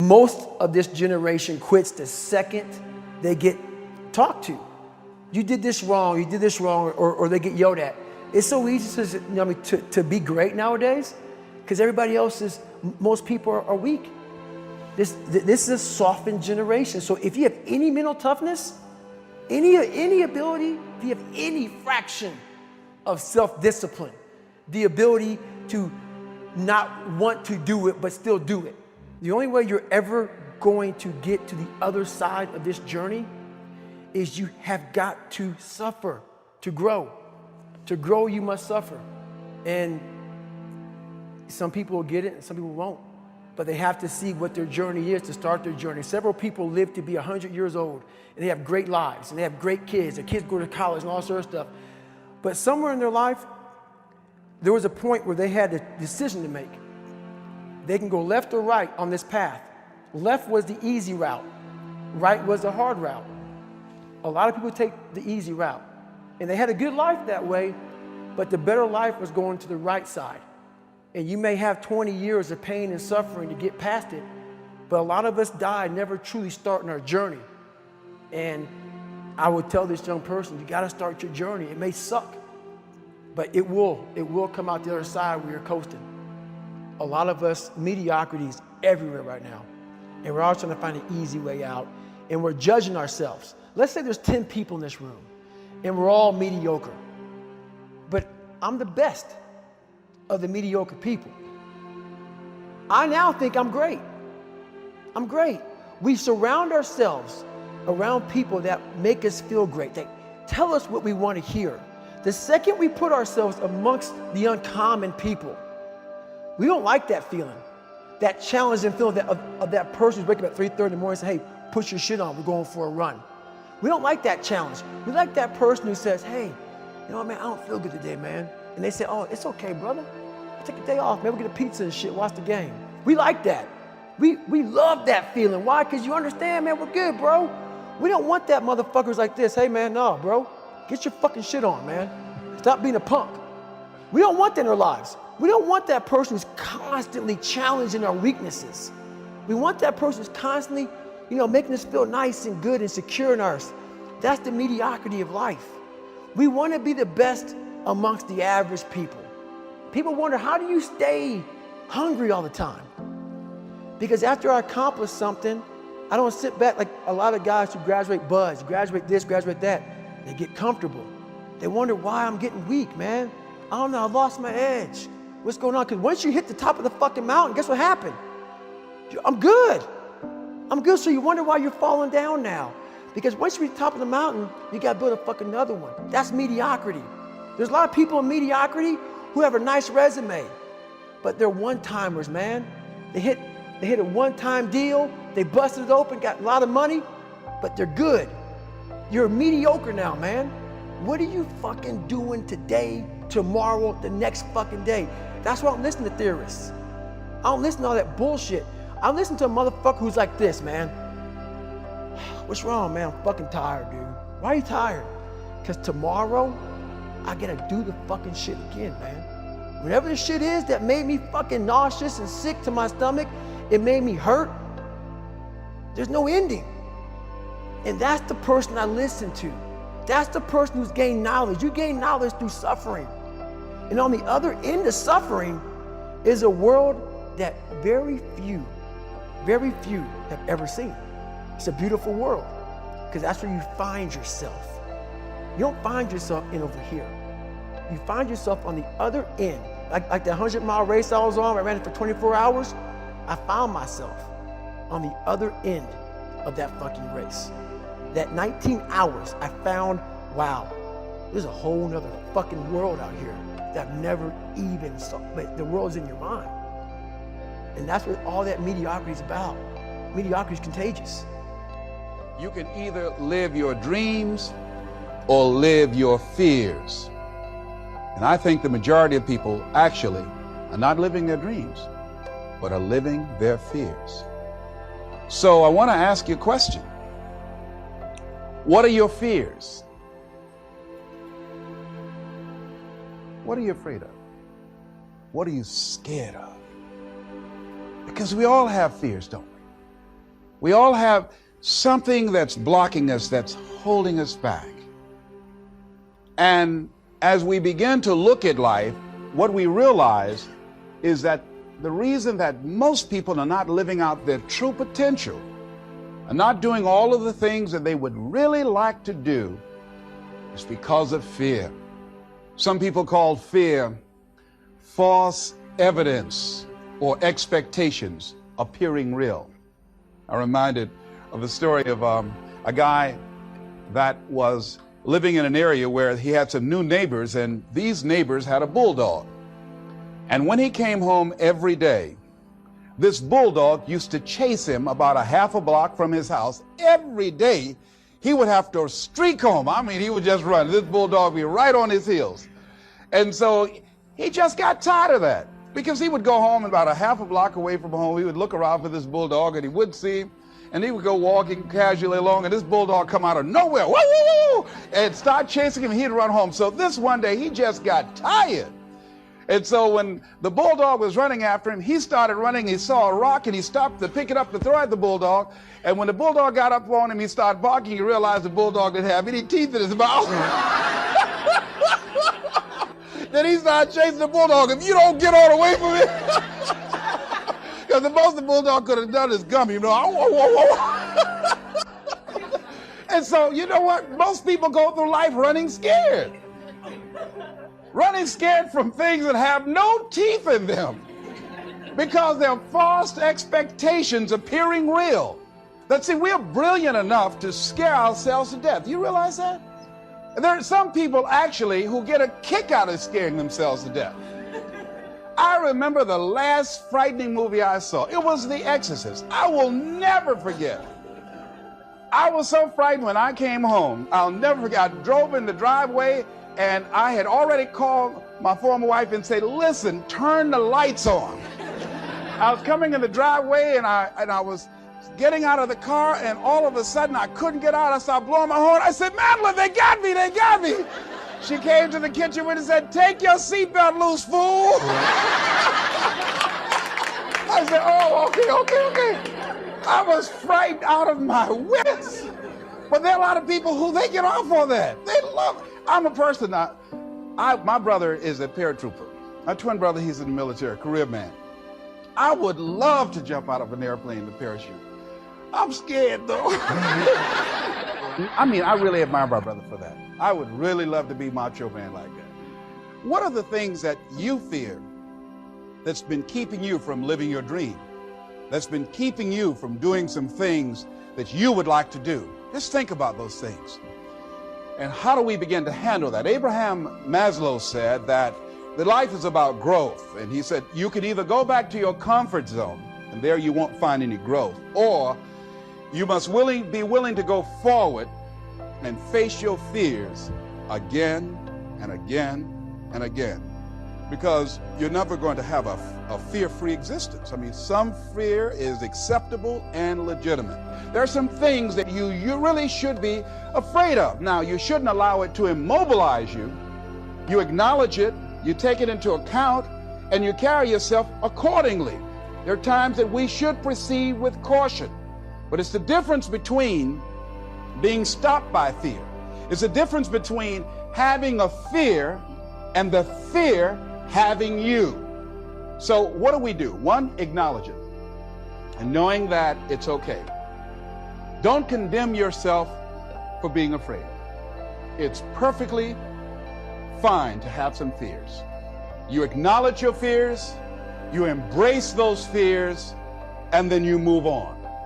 Most of this generation quits the second they get talked to. You did this wrong, or they get yelled at. It's so easy to be great nowadays because everybody else is, most people are weak. This is a softened generation. So if you have any mental toughness, any ability, if you have any fraction of self-discipline, the ability to not want to do it but still do it, the only way you're ever going to get to the other side of this journey is you have got to suffer to grow. To grow, you must suffer. And some people will get it and some people won't. But they have to see what their journey is to start their journey. Several people live to be 100 years old and they have great lives and they have great kids. Their kids go to college and all sorts of stuff. But somewhere in their life, there was a point where they had a decision to make. They can go left or right on this path. Left was the easy route. Right was the hard route. A lot of people take the easy route. And they had a good life that way, but the better life was going to the right side. And you may have 20 years of pain and suffering to get past it, but a lot of us die never truly starting our journey. And I would tell this young person, you gotta start your journey. It may suck, but it will come out the other side where you're coasting. A lot of us, mediocrity is everywhere right now. And we're all trying to find an easy way out. And we're judging ourselves. Let's say there's 10 people in this room and we're all mediocre. But I'm the best of the mediocre people. I now think I'm great. I'm great. We surround ourselves around people that make us feel great. They tell us what we want to hear. The second we put ourselves amongst the uncommon people, we don't like that feeling, that challenging feeling of that person who's waking up at 3:30 in the morning and say, hey, put your shit on, we're going for a run. We don't like that challenge. We like that person who says, hey, you know what, man, I don't feel good today, man. And they say, oh, it's okay, brother. Take a day off, man, we'll get a pizza and shit, watch the game. We like that. We love that feeling. Why? Because you understand, man, we're good, bro. We don't want that motherfuckers like this. Hey, man, no, bro. Get your fucking shit on, man. Stop being a punk. We don't want that in our lives. We don't want that person who's constantly challenging our weaknesses. We want that person who's constantly, making us feel nice and good and secure in ours. That's the mediocrity of life. We want to be the best amongst the average people. People wonder, how do you stay hungry all the time? Because after I accomplish something, I don't sit back like a lot of guys who graduate buds, graduate this, graduate that. They get comfortable. They wonder why I'm getting weak, man. I don't know, I lost my edge. What's going on? Because once you hit the top of the fucking mountain, guess what happened? I'm good. I'm good, so you wonder why you're falling down now. Because once you reach the top of the mountain, you gotta build a fucking another one. That's mediocrity. There's a lot of people in mediocrity who have a nice resume, but they're one-timers, man. They hit a one-time deal, they busted it open, got a lot of money, but they're good. You're mediocre now, man. What are you fucking doing today, tomorrow, the next fucking day? That's why I don't listen to theorists. I don't listen to all that bullshit. I listen to a motherfucker who's like this, man. What's wrong, man? I'm fucking tired, dude. Why are you tired? Because tomorrow, I gotta do the fucking shit again, man. Whatever the shit is that made me fucking nauseous and sick to my stomach, it made me hurt, there's no ending. And that's the person I listen to. That's the person who's gained knowledge. You gain knowledge through suffering. And on the other end of suffering is a world that very few have ever seen. It's a beautiful world because that's where you find yourself. You don't find yourself in over here. You find yourself on the other end. Like the 100-mile race I was on, I ran it for 24 hours. I found myself on the other end of that fucking race. That 19 hours, I found, wow, there's a whole nother fucking world out here that I've never even saw. But the world's in your mind. And that's what all that mediocrity is about. Mediocrity is contagious. You can either live your dreams or live your fears. And I think the majority of people actually are not living their dreams, but are living their fears. So I want to ask you a question. What are your fears? What are you afraid of? What are you scared of? Because we all have fears, don't we? We all have something that's blocking us, that's holding us back. And as we begin to look at life, what we realize is that the reason that most people are not living out their true potential, are not doing all of the things that they would really like to do, is because of fear. Some people call fear false evidence or expectations appearing real. I'm reminded of the story of a guy that was living in an area where he had some new neighbors, and these neighbors had a bulldog. And when he came home every day, this bulldog used to chase him about a half a block from his house. Every day, he would have to streak home. I mean, he would just run. This bulldog would be right on his heels. And so he just got tired of that, because he would go home about a half a block away from home. He would look around for this bulldog, and he wouldn't see him. And he would go walking casually along, and this bulldog come out of nowhere, woo, woo, woo, and start chasing him. He'd run home. So this one day, he just got tired. And so when the bulldog was running after him, he started running. He saw a rock, and he stopped to pick it up to throw at the bulldog. And when the bulldog got up on him, he started barking. He realized the bulldog didn't have any teeth in his mouth. Then he started chasing the bulldog. If you don't get on away from it, because the most the bulldog could have done is gum, you know. And so, you know what? Most people go through life running scared. Running scared from things that have no teeth in them, because they're false expectations appearing real. That, see, we're brilliant enough to scare ourselves to death. You realize that? There are some people actually who get a kick out of scaring themselves to death. I remember the last frightening movie I saw. It was The Exorcist. I will never forget. I was so frightened when I came home. I'll never forget. I drove in the driveway, and I had already called my former wife and said, listen, turn the lights on. I was coming in the driveway, and I was getting out of the car, and all of a sudden I couldn't get out. I started blowing my horn. I said, Madeline, they got me, they got me. She came to the kitchen and said, take your seatbelt loose, fool. I said, oh, okay. I was frightened out of my wits. But there are a lot of people who they get off on that. They love. I'm a person. My brother is a paratrooper. My twin brother, he's in the military, career man. I would love to jump out of an airplane with a parachute. I'm scared, though. I mean, I really admire my brother for that. I would really love to be macho man like that. What are the things that you fear that's been keeping you from living your dream? That's been keeping you from doing some things that you would like to do? Just think about those things. And how do we begin to handle that? Abraham Maslow said that life is about growth. And he said, you can either go back to your comfort zone, and there you won't find any growth, or you must be willing to go forward and face your fears again and again and again. Because you're never going to have a fear-free existence. I mean, some fear is acceptable and legitimate. There are some things that you really should be afraid of. Now, you shouldn't allow it to immobilize you. You acknowledge it, you take it into account, and you carry yourself accordingly. There are times that we should proceed with caution. But it's the difference between being stopped by fear. It's the difference between having a fear and the fear having you. So what do? One, acknowledge it, and knowing that it's okay. Don't condemn yourself for being afraid. It's perfectly fine to have some fears. You acknowledge your fears, you embrace those fears, and then you move on.